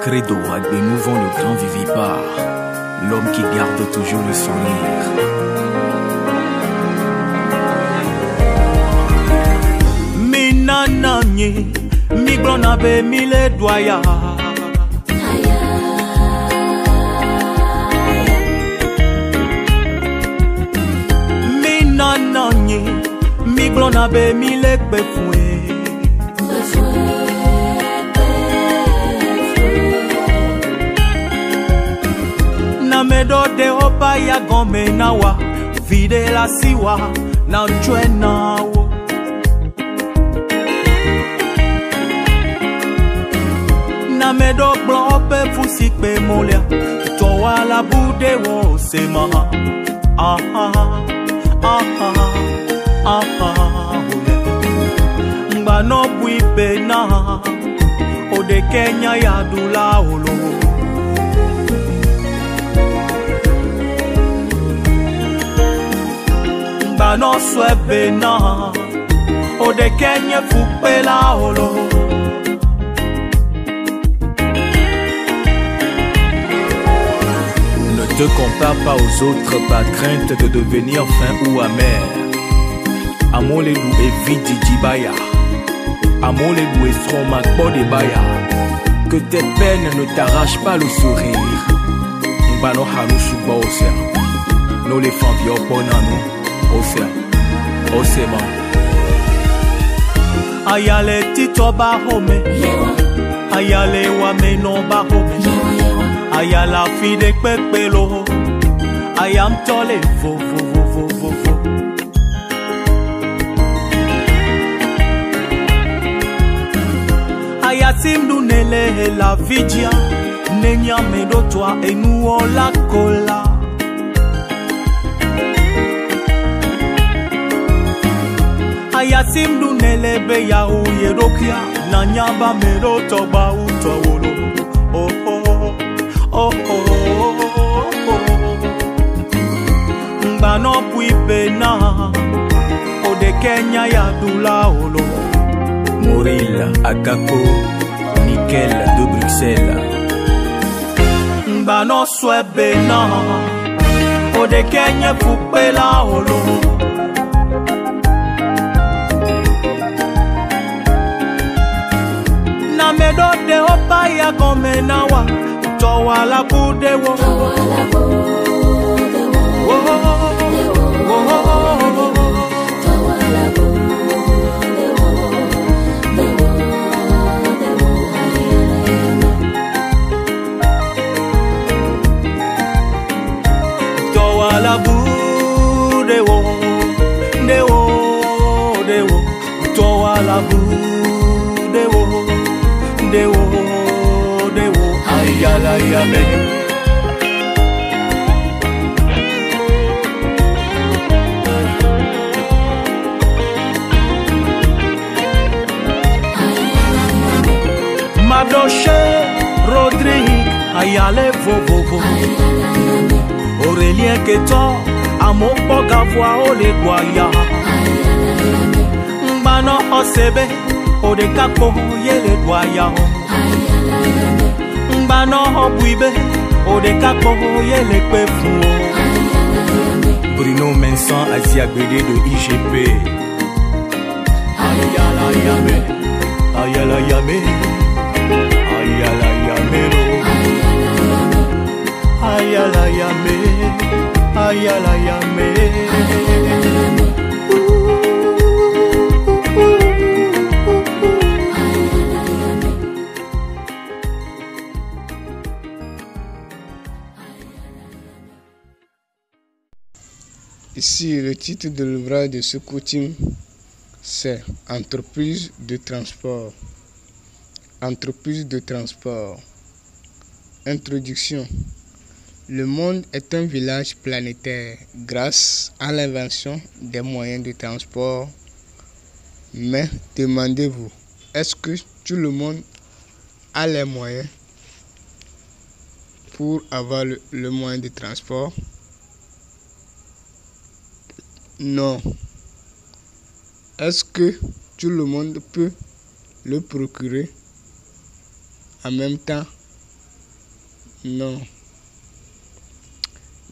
Credo émouvant le grand vivipare, l'homme qui garde toujours le sourire. Minananye, miglonabe mile doya. Minananye, miglonabe mile befoué. Medo de opa ya gome nawa vide la siwa na njwe nawo na medo blope fusikpe molia towa la bude wo sema mbano buipe na ode Kenya ya dula olo no swebe na o de Kenya fupela olo Ne te compare pas aux autres par crainte de devenir fin ou amer. Amolelu et vidi dibaya Amolelu et stromak bodebaya. Que tes peines ne t'arrachent pas le sourire. Mbano hanushu bosia no les femmes vioponano Osema Ayale tito ba home Ayale wa meno ba home Ayala fide pepelo Ayam tole vo Ayasim dunele la vidia Nenya medo toi et nous on la cola Ayasim dunele be ya uyerokia na nyamba mero toba utowolo oh oh oh oh mbano puipe na ode Kenya ya dula olo Morila Akako Nickel de Bruxelles mbano swebe na ode Kenya fupela olo medo de opa ya gome nawa towa la bude wo towa la bude wo de wo towa la bude wo Dewo, ayala yame. Madoche, Rodrigue, ayale vovovo. Aurélien Keto, amo poga voix ole guaya. Mbano osebe. Ode kako yele doya mbano obuibe ode kako yele pefu Bruno Mensan Asia BD de IGP ayala yame ayala yame ayala yame ayala yame ayala yame Ici, le titre de l'ouvrage de ce coaching, c'est Entreprise de transport. Entreprise de transport. Introduction. Le monde est un village planétaire grâce à l'invention des moyens de transport. Mais demandez-vous, est-ce que tout le monde a les moyens pour avoir le moyen de transport? Non. Est-ce que tout le monde peut le procurer? en même temps, non.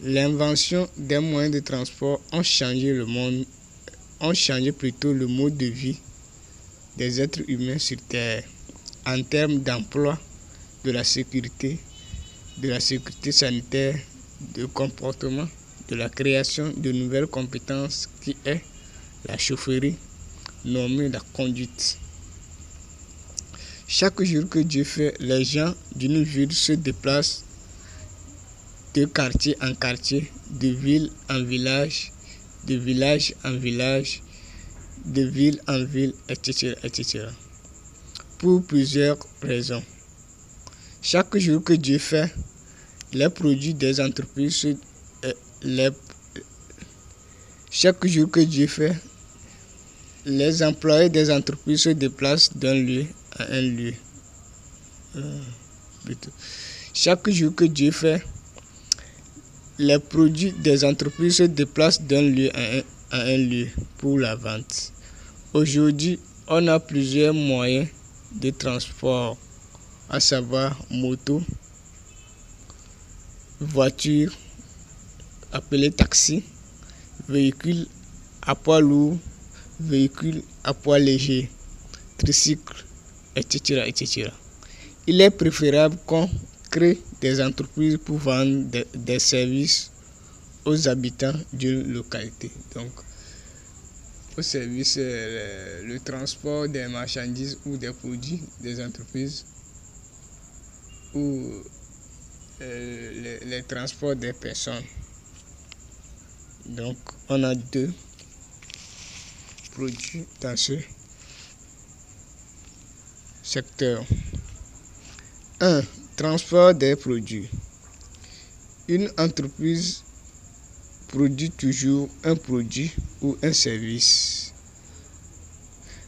L'invention des moyens de transport ont changé le monde, ont changé plutôt le mode de vie des êtres humains sur Terre en termes d'emploi, de la sécurité sanitaire, de comportement, de la création de nouvelles compétences qui est la chaufferie, nommée la conduite. Chaque jour que Dieu fait, les gens d'une ville se déplacent de quartier en quartier, de ville en village, de village en village, de ville en ville, etc., etc. Pour plusieurs raisons. Chaque jour que Dieu fait, les produits des entreprises chaque jour que Dieu fait, les employés des entreprises se déplacent d'un lieu à un lieu. Chaque jour que Dieu fait, les produits des entreprises se déplacent d'un lieu à un lieu pour la vente. Aujourd'hui, on a plusieurs moyens de transport, à savoir moto, voiture, appelé taxi, véhicule à poids lourd, véhicule à poids léger, tricycle, etc., etc. Il est préférable qu'on crée des entreprises pour vendre des services aux habitants d'une localité. Donc, au service, le transport des marchandises ou des produits des entreprises ou les transports des personnes. Donc, on a deux produits dans ce secteur. 1. Transport des produits. Une entreprise produit toujours un produit ou un service.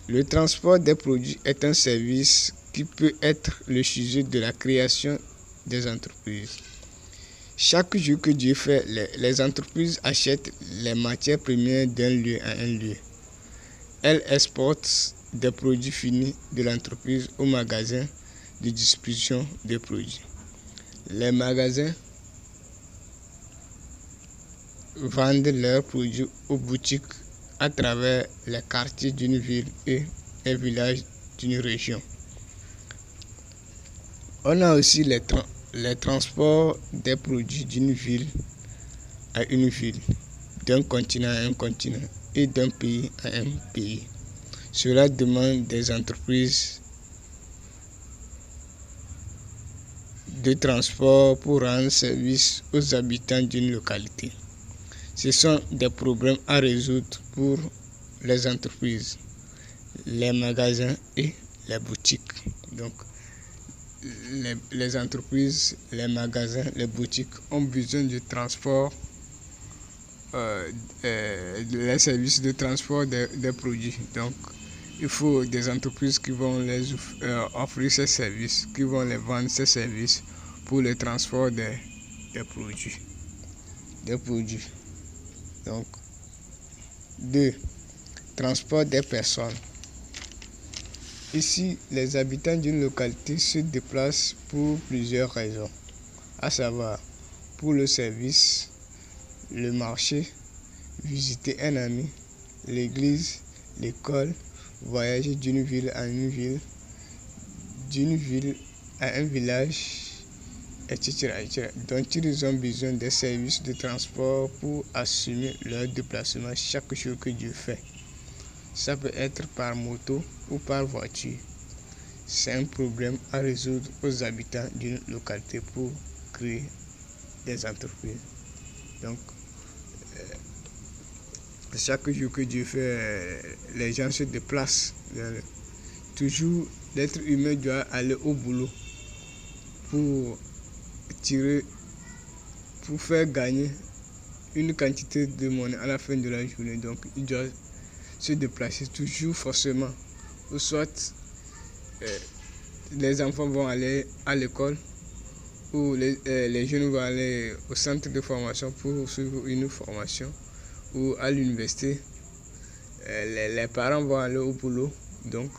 Le transport des produits est un service qui peut être le sujet de la création des entreprises. Chaque jour que Dieu fait, les entreprises achètent les matières premières d'un lieu à un lieu. Elles exportent des produits finis de l'entreprise au magasin de distribution des produits. Les magasins vendent leurs produits aux boutiques à travers les quartiers d'une ville et les villages d'une région. On a aussi les transports des produits d'une ville à une ville, d'un continent à un continent et d'un pays à un pays. Cela demande des entreprises de transport pour rendre service aux habitants d'une localité. Ce sont des problèmes à résoudre pour les entreprises, les magasins et les boutiques. Donc, les entreprises, les magasins, les boutiques ont besoin de transport, les services de transport des produits. Donc, il faut des entreprises qui vont les offrir ces services, qui vont les vendre ces services pour le transport des produits. Donc, 2. Transport des personnes. Ici, les habitants d'une localité se déplacent pour plusieurs raisons, à savoir pour le service, le marché, visiter un ami, l'église, l'école, voyager d'une ville à une ville, d'une ville à un village, etc., etc. Donc, ils ont besoin des services de transport pour assumer leur déplacement chaque jour que Dieu fait. Ça peut être par moto ou par voiture. C'est un problème à résoudre aux habitants d'une localité pour créer des entreprises. Donc, chaque jour que Dieu fait, les gens se déplacent. Toujours, l'être humain doit aller au boulot pour faire gagner une quantité de monnaie à la fin de la journée. Donc, il doit se déplacer toujours forcément. Ou soit les enfants vont aller à l'école ou les jeunes vont aller au centre de formation pour suivre une formation ou à l'université. Les parents vont aller au boulot. Donc,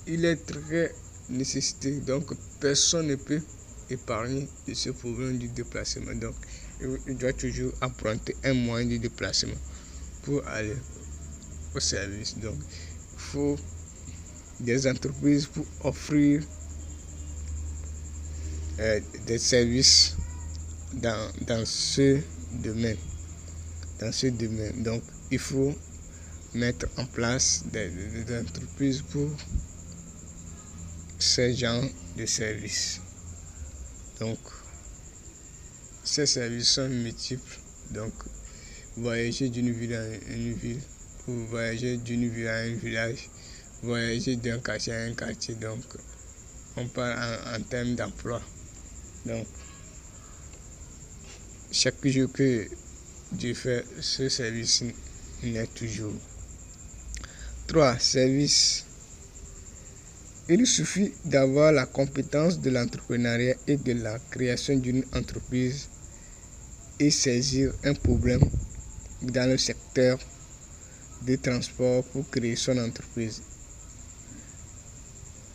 il est très nécessité. Donc, personne ne peut épargner de ce problème du déplacement. Donc, il doit toujours emprunter un moyen de déplacement pour aller au service. Donc, il faut des entreprises pour offrir des services dans ce domaine. Donc, il faut mettre en place des entreprises pour ces genres de services. Donc, ces services sont multiples. Donc, voyager d'une ville à une ville, ou voyager d'une ville à un village, voyager d'un quartier à un quartier. Donc, on parle en termes d'emploi. Donc, chaque jour que Dieu fait ce service n'est toujours. 3. Service. Il suffit d'avoir la compétence de l'entrepreneuriat et de la création d'une entreprise et saisir un problème dans le secteur des transports pour créer son entreprise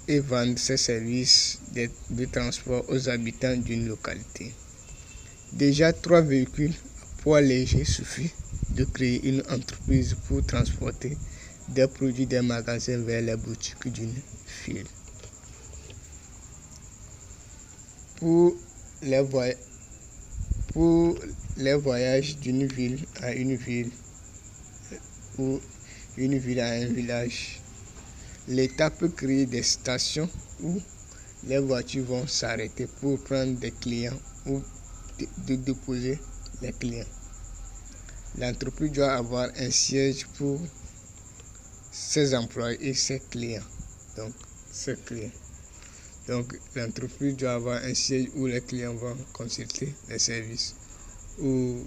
et vendre ses services de transport aux habitants d'une localité. Déjà 3 véhicules à poids léger suffit de créer une entreprise pour transporter des produits des magasins vers les boutiques d'une ville. Pour les voyages d'une ville à une ville ou une ville à un village, l'État peut créer des stations où les voitures vont s'arrêter pour prendre des clients ou de déposer les clients. L'entreprise doit avoir un siège pour ses employés et ses clients. Donc, l'entreprise doit avoir un siège où les clients vont consulter les services. Ou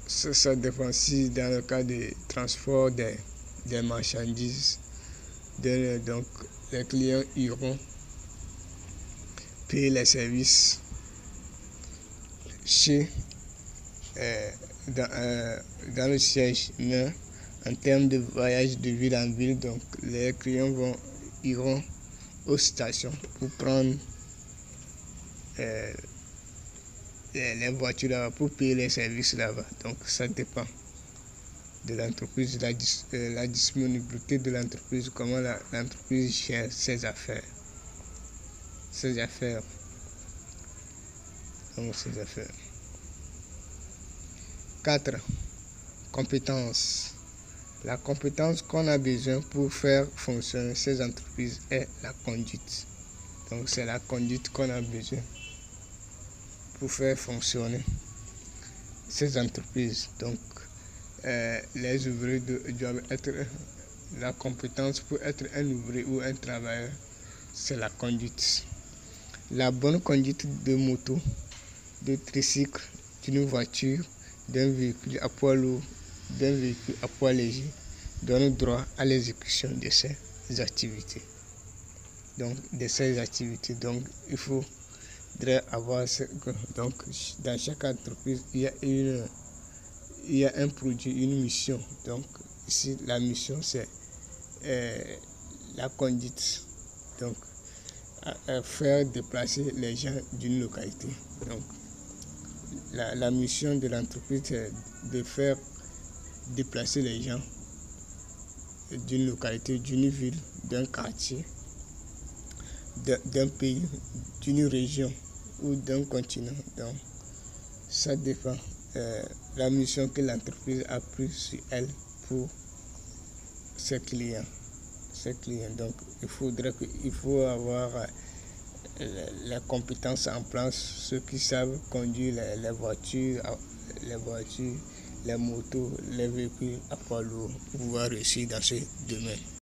ça dépend si dans le cas de transport des marchandises, donc les clients iront payer les services dans le siège. Mais en termes de voyage de ville en ville, donc les clients iront aux stations pour prendre les voitures là-bas, pour payer les services là-bas. Donc ça dépend de l'entreprise, la disponibilité de l'entreprise, comment l'entreprise gère ses affaires. Donc, ses affaires. 4. Compétences. La compétence qu'on a besoin pour faire fonctionner ces entreprises est la conduite. Donc c'est la conduite qu'on a besoin pour faire fonctionner ces entreprises. Donc les ouvriers doivent être, la compétence pour être un ouvrier ou un travailleur, c'est la conduite. La bonne conduite de moto, de tricycle, d'une voiture, d'un véhicule à poids lourd, d'un véhicule à poids léger donne droit à l'exécution de ces activités. Donc il faudrait avoir donc dans chaque entreprise il y a un produit, une mission. Donc ici la mission c'est la conduite, donc faire déplacer les gens d'une localité. Donc la mission de l'entreprise c'est de faire déplacer les gens d'une localité, d'une ville, d'un quartier, d'un pays, d'une région ou d'un continent. Donc ça dépend la mission que l'entreprise a prise sur elle pour ses clients. Donc il faut avoir les compétences en place, ceux qui savent conduire les voitures, les motos, les véhicules à poids lourd pour pouvoir réussir dans ce domaine.